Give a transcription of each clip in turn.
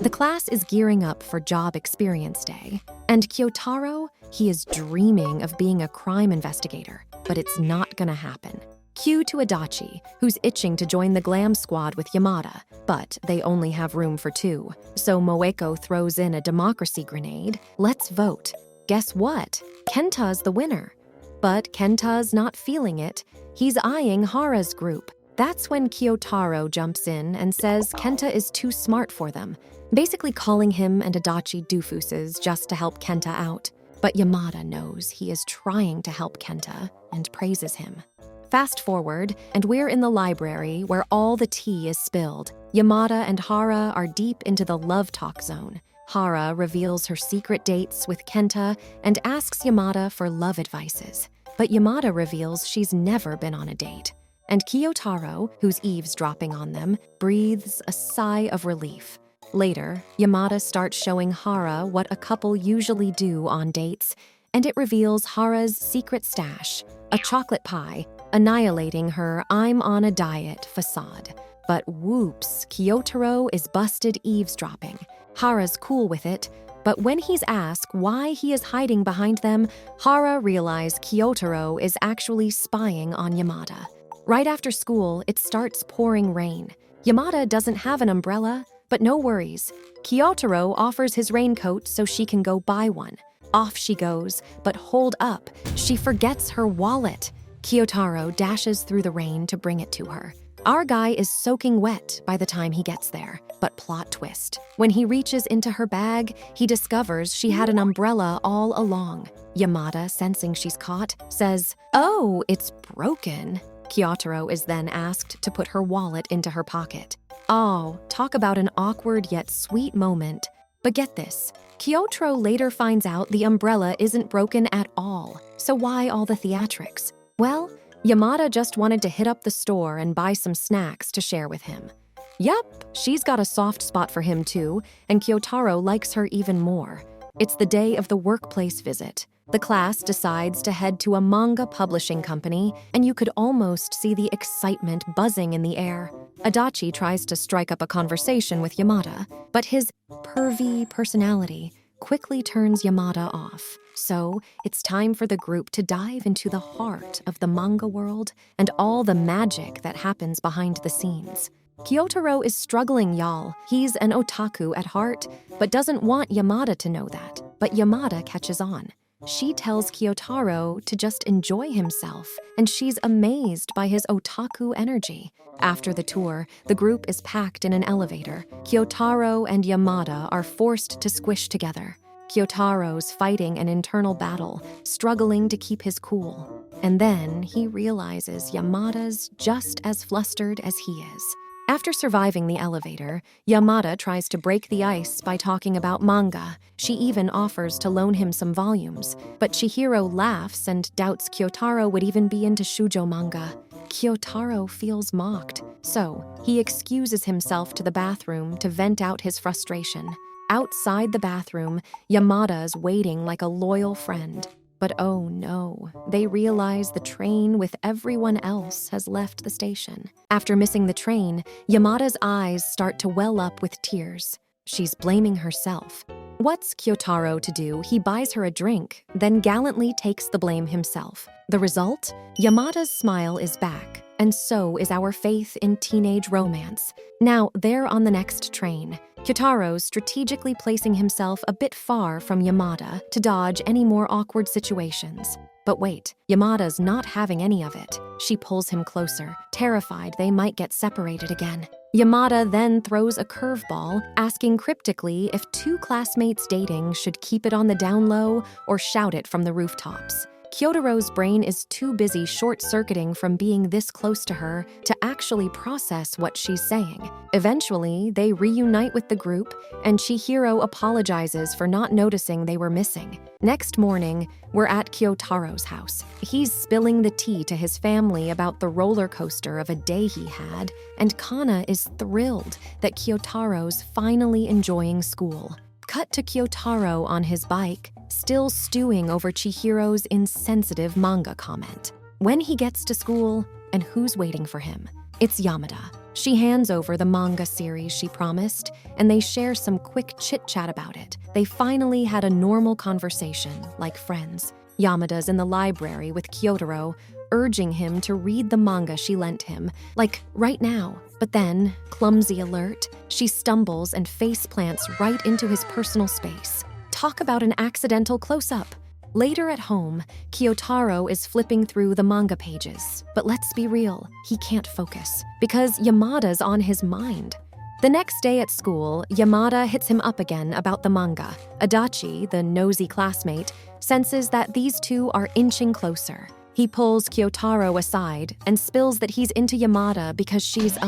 The class is gearing up for job experience day, and Kyotaro, he is dreaming of being a crime investigator, but it's not gonna happen. Cue to Adachi, who's itching to join the glam squad with Yamada, but they only have room for 2. So Moeko throws in a democracy grenade. Let's vote. Guess what? Kenta's the winner. But Kenta's not feeling it. He's eyeing Hara's group. That's when Kyotaro jumps in and says Kenta is too smart for them, basically calling him and Adachi doofuses just to help Kenta out. But Yamada knows he is trying to help Kenta and praises him. Fast forward, and we're in the library where all the tea is spilled. Yamada and Hara are deep into the love talk zone. Hara reveals her secret dates with Kenta and asks Yamada for love advices. But Yamada reveals she's never been on a date. And Kyotaro, who's eavesdropping on them, breathes a sigh of relief. Later, Yamada starts showing Hara what a couple usually do on dates, and it reveals Hara's secret stash, a chocolate pie, annihilating her "I'm on a diet" facade. But whoops, Kyotaro is busted eavesdropping. Hara's cool with it, but when he's asked why he is hiding behind them, Hara realizes Kyotaro is actually spying on Yamada. Right after school, it starts pouring rain. Yamada doesn't have an umbrella, but no worries. Kyotaro offers his raincoat so she can go buy one. Off she goes, but hold up, she forgets her wallet. Kyotaro dashes through the rain to bring it to her. Our guy is soaking wet by the time he gets there, but plot twist. When he reaches into her bag, he discovers she had an umbrella all along. Yamada, sensing she's caught, says, "Oh, it's broken." Kyotaro is then asked to put her wallet into her pocket. Oh, talk about an awkward yet sweet moment. But get this, Kyotaro later finds out the umbrella isn't broken at all. So why all the theatrics? Well, Yamada just wanted to hit up the store and buy some snacks to share with him. Yup, she's got a soft spot for him too, and Kyotaro likes her even more. It's the day of the workplace visit. The class decides to head to a manga publishing company, and you could almost see the excitement buzzing in the air. Adachi tries to strike up a conversation with Yamada, but his pervy personality quickly turns Yamada off. So it's time for the group to dive into the heart of the manga world and all the magic that happens behind the scenes. Kyotaro is struggling, y'all. He's an otaku at heart, but doesn't want Yamada to know that. But Yamada catches on. She tells Kyotaro to just enjoy himself, and she's amazed by his otaku energy. After the tour, the group is packed in an elevator. Kyotaro and Yamada are forced to squish together. Kyotaro's fighting an internal battle, struggling to keep his cool. And then he realizes Yamada's just as flustered as he is. After surviving the elevator, Yamada tries to break the ice by talking about manga. She even offers to loan him some volumes, but Chihiro laughs and doubts Kyotaro would even be into shoujo manga. Kyotaro feels mocked, so he excuses himself to the bathroom to vent out his frustration. Outside the bathroom, Yamada's waiting like a loyal friend. But oh no, they realize the train with everyone else has left the station. After missing the train, Yamada's eyes start to well up with tears. She's blaming herself. What's Kyotaro to do? He buys her a drink, then gallantly takes the blame himself. The result? Yamada's smile is back, and so is our faith in teenage romance. Now, they're on the next train. Kyotaro's strategically placing himself a bit far from Yamada to dodge any more awkward situations. But wait, Yamada's not having any of it. She pulls him closer, terrified they might get separated again. Yamada then throws a curveball, asking cryptically if two classmates dating should keep it on the down low or shout it from the rooftops. Kyotaro's brain is too busy short-circuiting from being this close to her to actually process what she's saying. Eventually, they reunite with the group, and Chihiro apologizes for not noticing they were missing. Next morning, we're at Kyotaro's house. He's spilling the tea to his family about the roller coaster of a day he had, and Kana is thrilled that Kyotaro's finally enjoying school. Cut to Kyotaro on his bike, still stewing over Chihiro's insensitive manga comment. When he gets to school, and who's waiting for him? It's Yamada. She hands over the manga series she promised, and they share some quick chit-chat about it. They finally had a normal conversation, like friends. Yamada's in the library with Kyotaro, urging him to read the manga she lent him, like right now. But then, clumsy alert, she stumbles and face plants right into his personal space. Talk about an accidental close-up. Later at home, Kyotaro is flipping through the manga pages. But let's be real, he can't focus, because Yamada's on his mind. The next day at school, Yamada hits him up again about the manga. Adachi, the nosy classmate, senses that these two are inching closer. He pulls Kyotaro aside and spills that he's into Yamada because she's,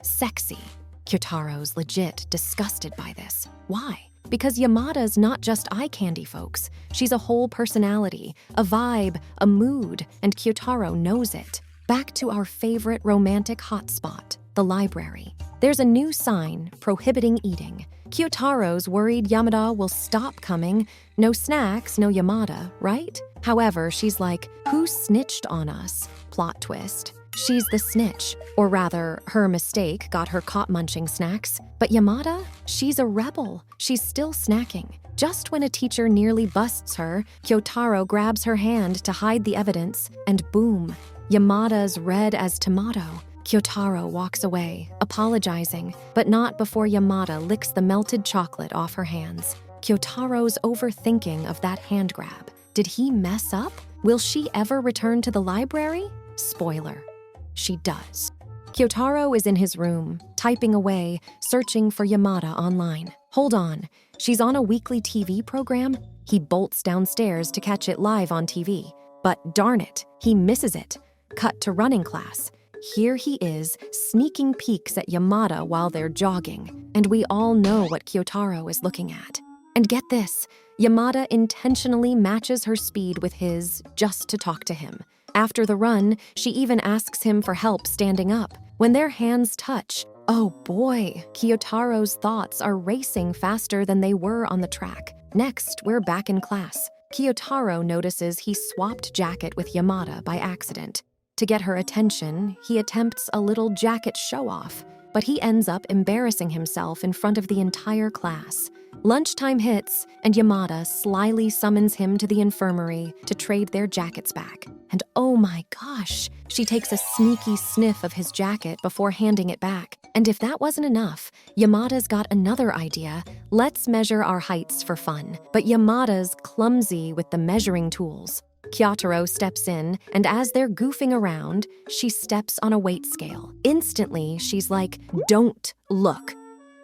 sexy. Kyotaro's legit disgusted by this. Why? Because Yamada's not just eye candy, folks. She's a whole personality, a vibe, a mood, and Kyotaro knows it. Back to our favorite romantic hotspot, the library. There's a new sign prohibiting eating. Kyotaro's worried Yamada will stop coming. No snacks, no Yamada, right? However, she's like, who snitched on us? Plot twist. She's the snitch, or rather, her mistake got her caught munching snacks. But Yamada? She's a rebel. She's still snacking. Just when a teacher nearly busts her, Kyotaro grabs her hand to hide the evidence, and boom, Yamada's red as tomato. Kyotaro walks away, apologizing, but not before Yamada licks the melted chocolate off her hands. Kyotaro's overthinking of that hand grab. Did he mess up? Will she ever return to the library? Spoiler. She does. Kyotaro is in his room, typing away, searching for Yamada online. Hold on, she's on a weekly TV program? He bolts downstairs to catch it live on TV. But darn it, he misses it. Cut to running class. Here he is, sneaking peeks at Yamada while they're jogging. And we all know what Kyotaro is looking at. And get this, Yamada intentionally matches her speed with his just to talk to him. After the run, she even asks him for help standing up. When their hands touch, oh boy, Kyotaro's thoughts are racing faster than they were on the track. Next, we're back in class. Kyotaro notices he swapped jacket with Yamada by accident. To get her attention, he attempts a little jacket show-off, but he ends up embarrassing himself in front of the entire class. Lunchtime hits, and Yamada slyly summons him to the infirmary to trade their jackets back. And oh my gosh, she takes a sneaky sniff of his jacket before handing it back. And if that wasn't enough, Yamada's got another idea. Let's measure our heights for fun. But Yamada's clumsy with the measuring tools. Kyotaro steps in, and as they're goofing around, she steps on a weight scale. Instantly, she's like, don't look.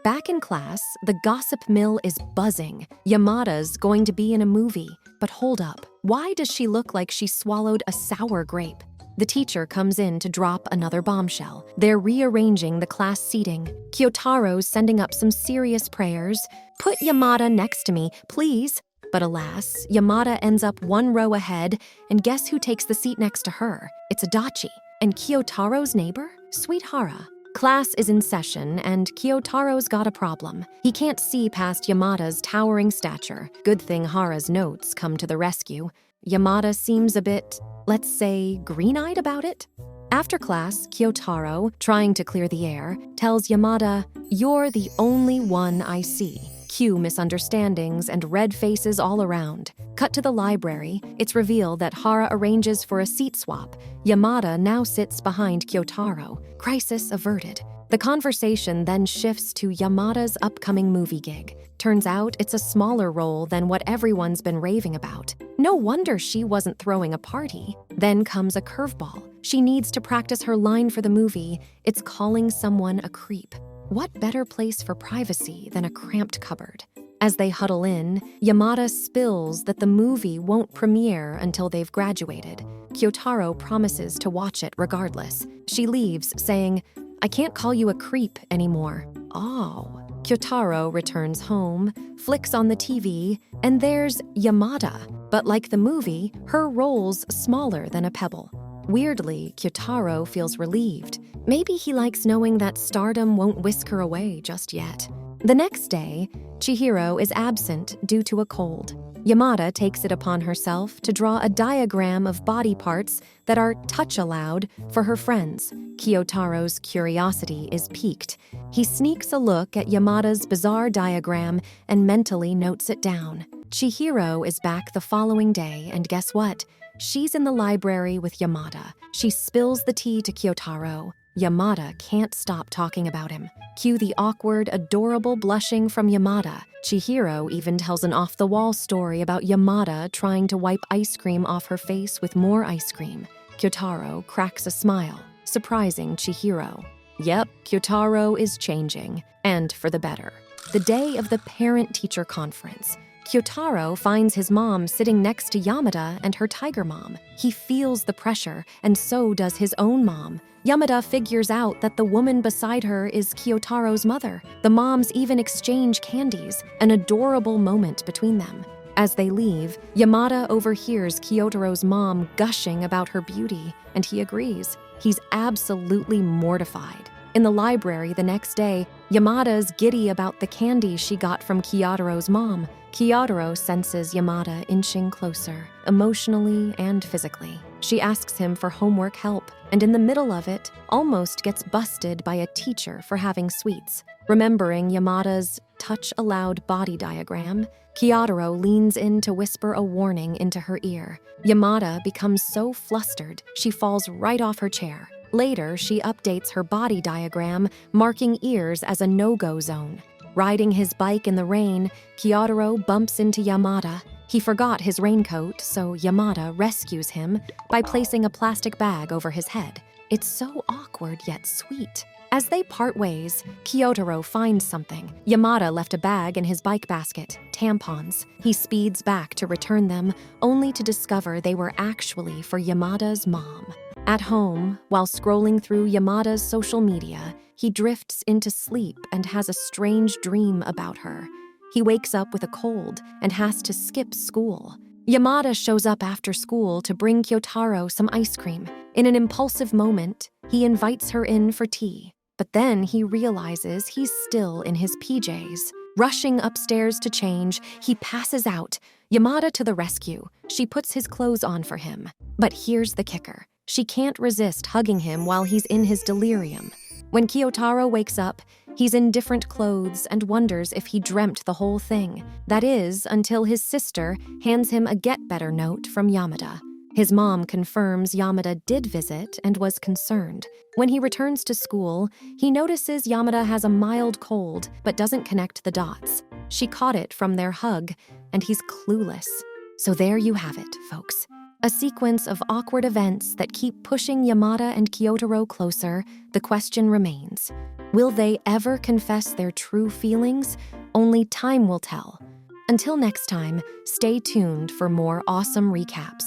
Back in class, the gossip mill is buzzing. Yamada's going to be in a movie. But hold up, why does she look like she swallowed a sour grape? The teacher comes in to drop another bombshell. They're rearranging the class seating. Kyotaro's sending up some serious prayers. Put Yamada next to me, please. But alas, Yamada ends up one row ahead, and guess who takes the seat next to her? It's Adachi. And Kyotaro's neighbor? Sweet Hara. Class is in session, and Kyotaro's got a problem. He can't see past Yamada's towering stature. Good thing Hara's notes come to the rescue. Yamada seems a bit, let's say, green-eyed about it. After class, Kyotaro, trying to clear the air, tells Yamada, "You're the only one I see." Cue misunderstandings and red faces all around. Cut to the library, it's revealed that Hara arranges for a seat swap. Yamada now sits behind Kyotaro. Crisis averted. The conversation then shifts to Yamada's upcoming movie gig. Turns out it's a smaller role than what everyone's been raving about. No wonder she wasn't throwing a party. Then comes a curveball. She needs to practice her line for the movie. It's calling someone a creep. What better place for privacy than a cramped cupboard? As they huddle in, Yamada spills that the movie won't premiere until they've graduated. Kyotaro promises to watch it regardless. She leaves, saying, "I can't call you a creep anymore." Oh. Kyotaro returns home, flicks on the TV, and there's Yamada. But like the movie, her role's smaller than a pebble. Weirdly, Kyotaro feels relieved. Maybe he likes knowing that stardom won't whisk her away just yet. The next day, Chihiro is absent due to a cold. Yamada takes it upon herself to draw a diagram of body parts that are touch allowed for her friends. Kyotaro's curiosity is piqued. He sneaks a look at Yamada's bizarre diagram and mentally notes it down. Chihiro is back the following day, and guess what? She's in the library with Yamada. She spills the tea to Kyotaro. Yamada can't stop talking about him. Cue the awkward, adorable blushing from Yamada. Chihiro even tells an off-the-wall story about Yamada trying to wipe ice cream off her face with more ice cream. Kyotaro cracks a smile, surprising Chihiro. Yep, Kyotaro is changing, and for the better. The day of the parent-teacher conference, Kyotaro finds his mom sitting next to Yamada and her tiger mom. He feels the pressure, and so does his own mom. Yamada figures out that the woman beside her is Kyotaro's mother. The moms even exchange candies, an adorable moment between them. As they leave, Yamada overhears Kyotaro's mom gushing about her beauty, and he agrees. He's absolutely mortified. In the library the next day, Yamada's giddy about the candy she got from Kyotaro's mom. Kyotaro senses Yamada inching closer, emotionally and physically. She asks him for homework help, and in the middle of it, almost gets busted by a teacher for having sweets. Remembering Yamada's touch-allowed body diagram, Kyotaro leans in to whisper a warning into her ear. Yamada becomes so flustered, she falls right off her chair. Later, she updates her body diagram, marking ears as a no-go zone. Riding his bike in the rain, Kyotaro bumps into Yamada. He forgot his raincoat, so Yamada rescues him by placing a plastic bag over his head. It's so awkward yet sweet. As they part ways, Kyotaro finds something. Yamada left a bag in his bike basket, tampons. He speeds back to return them, only to discover they were actually for Yamada's mom. At home, while scrolling through Yamada's social media, he drifts into sleep and has a strange dream about her. He wakes up with a cold and has to skip school. Yamada shows up after school to bring Kyotaro some ice cream. In an impulsive moment, he invites her in for tea. But then he realizes he's still in his PJs. Rushing upstairs to change, he passes out. Yamada to the rescue. She puts his clothes on for him. But here's the kicker. She can't resist hugging him while he's in his delirium. When Kyotaro wakes up, he's in different clothes and wonders if he dreamt the whole thing. That is, until his sister hands him a get-better note from Yamada. His mom confirms Yamada did visit and was concerned. When he returns to school, he notices Yamada has a mild cold but doesn't connect the dots. She caught it from their hug, and he's clueless. So there you have it, folks. A sequence of awkward events that keep pushing Yamada and Kyotaro closer. The question remains, will they ever confess their true feelings? Only time will tell. Until next time, stay tuned for more awesome recaps.